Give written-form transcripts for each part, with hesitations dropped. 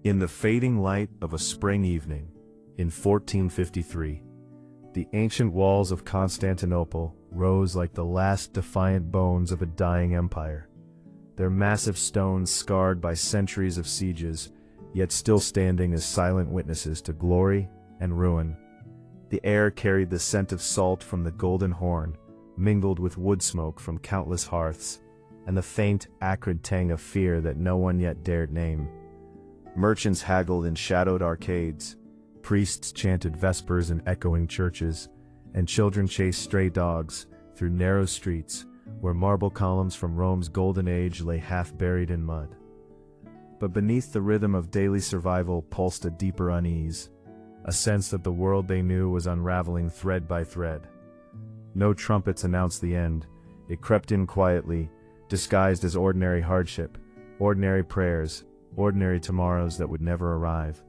In the fading light of a spring evening, in 1453, the ancient walls of Constantinople rose like the last defiant bones of a dying empire, their massive stones scarred by centuries of sieges, yet still standing as silent witnesses to glory and ruin. The air carried the scent of salt from the Golden Horn, mingled with wood smoke from countless hearths, and the faint, acrid tang of fear that no one yet dared name. Merchants haggled in shadowed arcades, priests chanted vespers in echoing churches, and children chased stray dogs through narrow streets where marble columns from Rome's golden age lay half buried in mud. But beneath the rhythm of daily survival pulsed a deeper unease, a sense that the world they knew was unraveling thread by thread. No trumpets announced the end. It crept in quietly, disguised as ordinary hardship, ordinary prayers, ordinary tomorrows that would never arrive.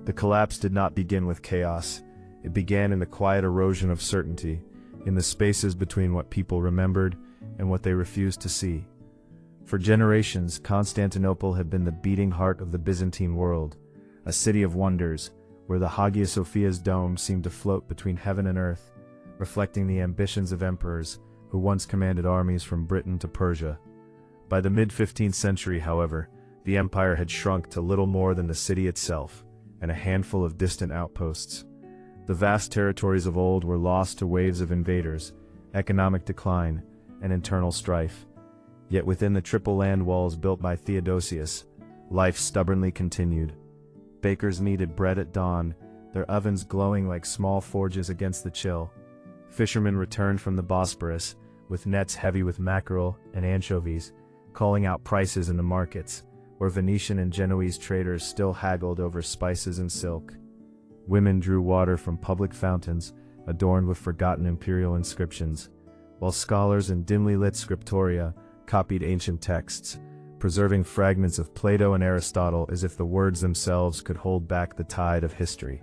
The collapse did not begin with chaos. It began in the quiet erosion of certainty, in the spaces between what people remembered and what they refused to see. For generations, Constantinople had been the beating heart of the Byzantine world, a city of wonders, where the Hagia Sophia's dome seemed to float between heaven and earth, reflecting the ambitions of emperors who once commanded armies from Britain to Persia. By the mid-15th century, however, the empire had shrunk to little more than the city itself, and a handful of distant outposts. The vast territories of old were lost to waves of invaders, economic decline, and internal strife. Yet within the triple land walls built by Theodosius, life stubbornly continued. Bakers kneaded bread at dawn, their ovens glowing like small forges against the chill. Fishermen returned from the Bosporus, with nets heavy with mackerel and anchovies, calling out prices in the markets, where Venetian and Genoese traders still haggled over spices and silk. Women drew water from public fountains, adorned with forgotten imperial inscriptions, while scholars in dimly lit scriptoria copied ancient texts, preserving fragments of Plato and Aristotle as if the words themselves could hold back the tide of history.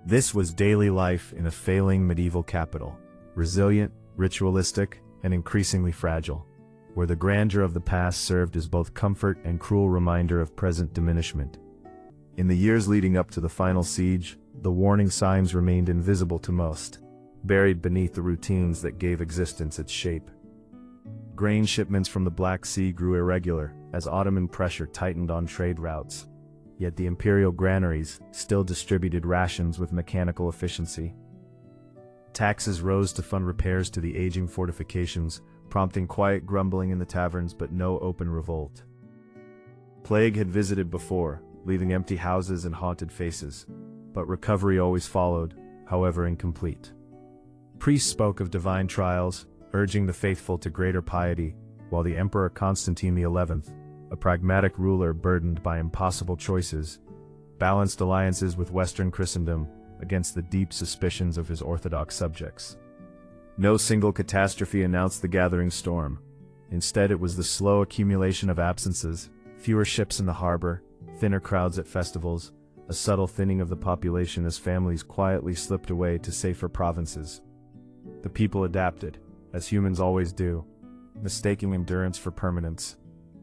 This was daily life in a failing medieval capital, resilient, ritualistic, and increasingly fragile, where the grandeur of the past served as both comfort and cruel reminder of present diminishment. In the years leading up to the final siege, the warning signs remained invisible to most, buried beneath the routines that gave existence its shape. Grain shipments from the Black Sea grew irregular as Ottoman pressure tightened on trade routes, yet the imperial granaries still distributed rations with mechanical efficiency. Taxes rose to fund repairs to the aging fortifications, prompting quiet grumbling in the taverns but no open revolt. Plague had visited before, leaving empty houses and haunted faces, but recovery always followed, however incomplete. Priests spoke of divine trials, urging the faithful to greater piety, while the Emperor Constantine XI, a pragmatic ruler burdened by impossible choices, balanced alliances with Western Christendom against the deep suspicions of his Orthodox subjects. No single catastrophe announced the gathering storm. Instead, it was the slow accumulation of absences, fewer ships in the harbor, thinner crowds at festivals, a subtle thinning of the population as families quietly slipped away to safer provinces. The people adapted, as humans always do, mistaking endurance for permanence,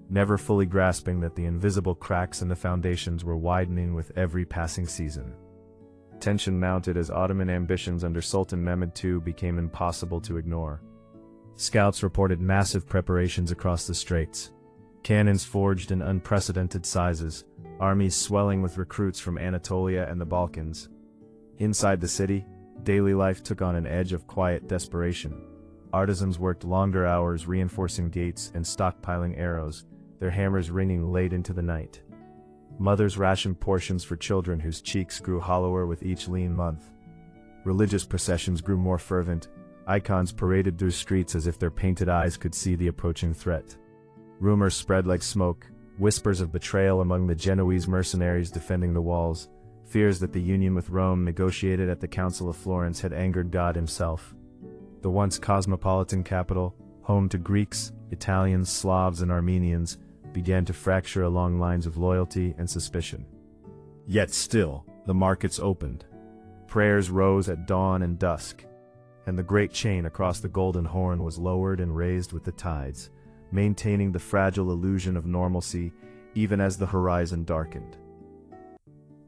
never fully grasping that the invisible cracks in the foundations were widening with every passing season. Tension mounted as Ottoman ambitions under Sultan Mehmed II became impossible to ignore. Scouts reported massive preparations across the straits, cannons forged in unprecedented sizes, armies swelling with recruits from Anatolia and the Balkans. Inside the city, daily life took on an edge of quiet desperation. Artisans worked longer hours reinforcing gates and stockpiling arrows, their hammers ringing late into the night. Mothers rationed portions for children whose cheeks grew hollower with each lean month. Religious processions grew more fervent, icons paraded through streets as if their painted eyes could see the approaching threat. Rumors spread like smoke, whispers of betrayal among the Genoese mercenaries defending the walls, fears that the union with Rome negotiated at the Council of Florence had angered God himself. The once cosmopolitan capital, home to Greeks, Italians, Slavs, and Armenians, began to fracture along lines of loyalty and suspicion. Yet still, the markets opened. Prayers rose at dawn and dusk, and the great chain across the Golden Horn was lowered and raised with the tides, maintaining the fragile illusion of normalcy even as the horizon darkened.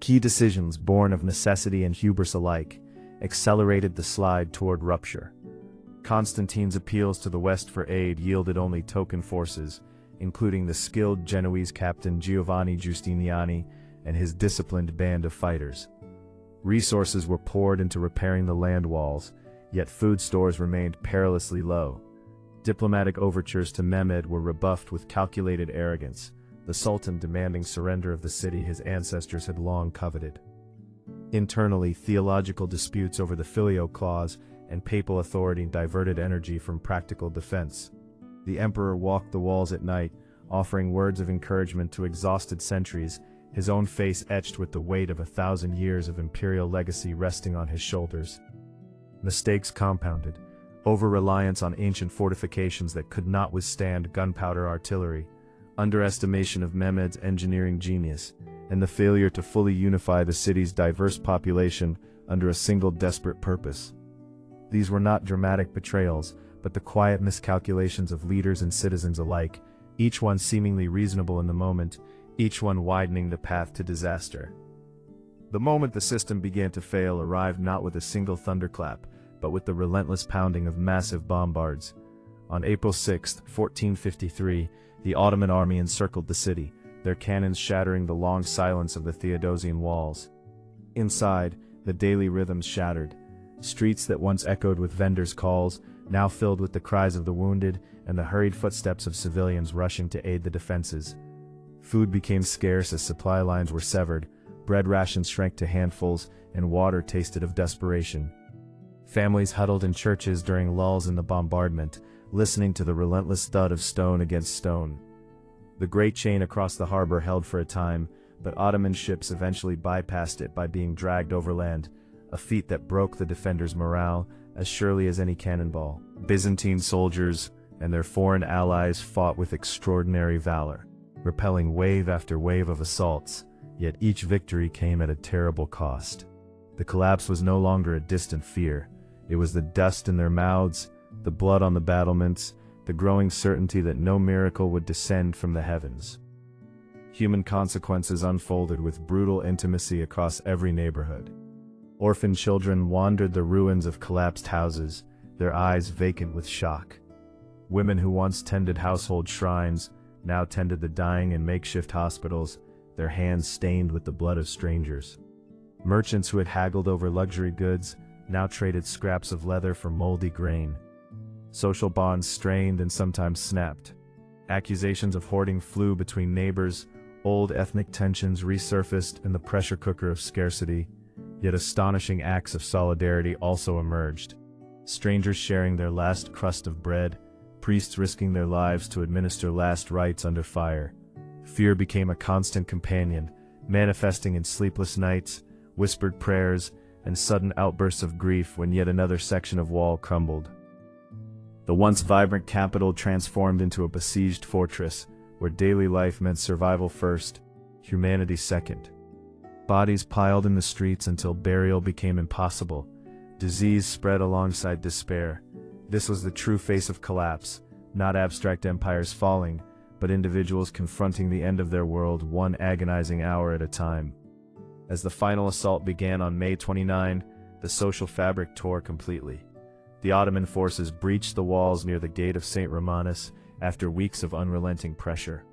Key decisions, born of necessity and hubris alike, accelerated the slide toward rupture. Constantine's appeals to the West for aid yielded only token forces, including the skilled Genoese captain Giovanni Giustiniani and his disciplined band of fighters. Resources were poured into repairing the land walls, yet food stores remained perilously low. Diplomatic overtures to Mehmed were rebuffed with calculated arrogance, the Sultan demanding surrender of the city his ancestors had long coveted. Internally, theological disputes over the Filioque clause and papal authority diverted energy from practical defense. The emperor walked the walls at night, offering words of encouragement to exhausted sentries, his own face etched with the weight of 1,000 years of imperial legacy resting on his shoulders. Mistakes compounded, over-reliance on ancient fortifications that could not withstand gunpowder artillery, underestimation of Mehmed's engineering genius, and the failure to fully unify the city's diverse population under a single desperate purpose. These were not dramatic betrayals, but the quiet miscalculations of leaders and citizens alike, each one seemingly reasonable in the moment, each one widening the path to disaster. The moment the system began to fail arrived not with a single thunderclap, but with the relentless pounding of massive bombards. On April 6, 1453, the Ottoman army encircled the city, their cannons shattering the long silence of the Theodosian walls. Inside, the daily rhythms shattered. Streets that once echoed with vendors' calls, now filled with the cries of the wounded and the hurried footsteps of civilians rushing to aid the defenses. Food became scarce as supply lines were severed, bread rations shrank to handfuls, and water tasted of desperation. Families huddled in churches during lulls in the bombardment, listening to the relentless thud of stone against stone. The great chain across the harbor held for a time, but Ottoman ships eventually bypassed it by being dragged overland, a feat that broke the defenders' morale as surely as any cannonball. Byzantine soldiers and their foreign allies fought with extraordinary valor, repelling wave after wave of assaults, yet each victory came at a terrible cost. The collapse was no longer a distant fear. It was the dust in their mouths, the blood on the battlements, the growing certainty that no miracle would descend from the heavens. Human consequences unfolded with brutal intimacy across every neighborhood. Orphan children wandered the ruins of collapsed houses, their eyes vacant with shock. Women who once tended household shrines now tended the dying in makeshift hospitals, their hands stained with the blood of strangers. Merchants who had haggled over luxury goods now traded scraps of leather for moldy grain. Social bonds strained and sometimes snapped. Accusations of hoarding flew between neighbors, old ethnic tensions resurfaced in the pressure cooker of scarcity, yet astonishing acts of solidarity also emerged. Strangers sharing their last crust of bread, priests risking their lives to administer last rites under fire. Fear became a constant companion, manifesting in sleepless nights, whispered prayers, and sudden outbursts of grief when yet another section of wall crumbled. The once vibrant capital transformed into a besieged fortress, where daily life meant survival first, humanity second. Bodies piled in the streets until burial became impossible. Disease spread alongside despair. This was the true face of collapse, not abstract empires falling, but individuals confronting the end of their world one agonizing hour at a time. As the final assault began on May 29, the social fabric tore completely. The Ottoman forces breached the walls near the gate of St. Romanus after weeks of unrelenting pressure.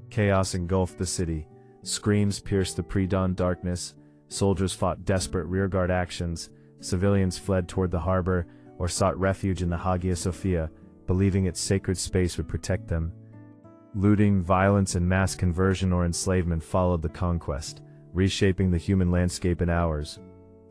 Chaos engulfed the city. Screams pierced the pre-dawn darkness. Soldiers fought desperate rearguard actions. Civilians fled toward the harbor or sought refuge in the Hagia Sophia, believing its sacred space would protect them. Looting, violence, and mass conversion or enslavement followed the conquest, reshaping the human landscape in hours.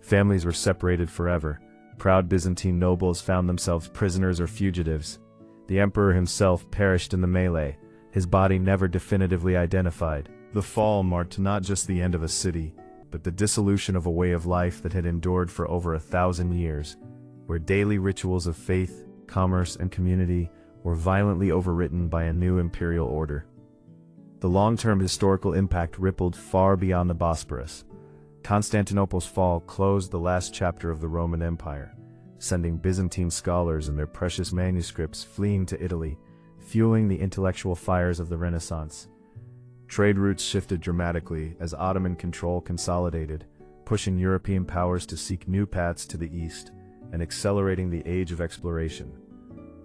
Families were separated forever. Proud Byzantine nobles found themselves prisoners or fugitives. The emperor himself perished in the melee, his body never definitively identified. The fall marked not just the end of a city, but the dissolution of a way of life that had endured for over 1,000 years, where daily rituals of faith, commerce, and community were violently overwritten by a new imperial order. The long-term historical impact rippled far beyond the Bosporus. Constantinople's fall closed the last chapter of the Roman Empire, sending Byzantine scholars and their precious manuscripts fleeing to Italy, fueling the intellectual fires of the Renaissance. Trade routes shifted dramatically as Ottoman control consolidated, pushing European powers to seek new paths to the east and accelerating the age of exploration.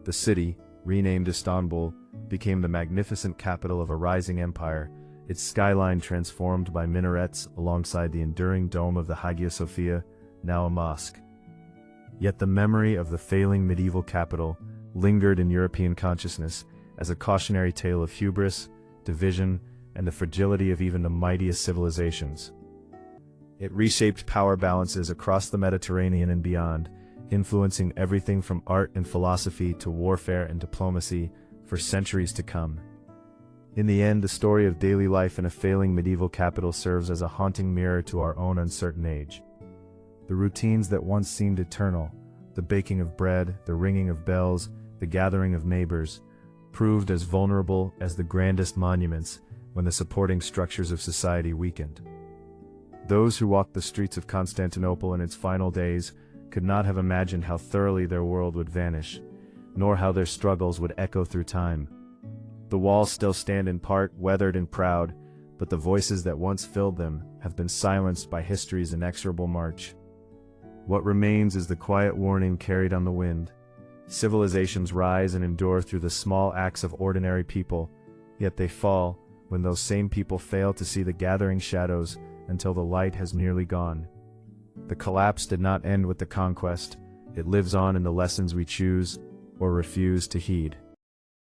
The city, renamed Istanbul, became the magnificent capital of a rising empire, its skyline transformed by minarets alongside the enduring dome of the Hagia Sophia, now a mosque. Yet the memory of the failing medieval capital lingered in European consciousness as a cautionary tale of hubris, division, and the fragility of even the mightiest civilizations. It reshaped power balances across the Mediterranean and beyond, influencing everything from art and philosophy to warfare and diplomacy for centuries to come. In the end, the story of daily life in a failing medieval capital serves as a haunting mirror to our own uncertain age. The routines that once seemed eternal, the baking of bread, the ringing of bells, the gathering of neighbors, proved as vulnerable as the grandest monuments when the supporting structures of society weakened. Those who walked the streets of Constantinople in its final days could not have imagined how thoroughly their world would vanish, nor how their struggles would echo through time. The walls still stand in part, weathered and proud, but the voices that once filled them have been silenced by history's inexorable march. What remains is the quiet warning carried on the wind. Civilizations rise and endure through the small acts of ordinary people, yet they fall when those same people fail to see the gathering shadows until the light has nearly gone. The collapse did not end with the conquest, it lives on in the lessons we choose or refuse to heed.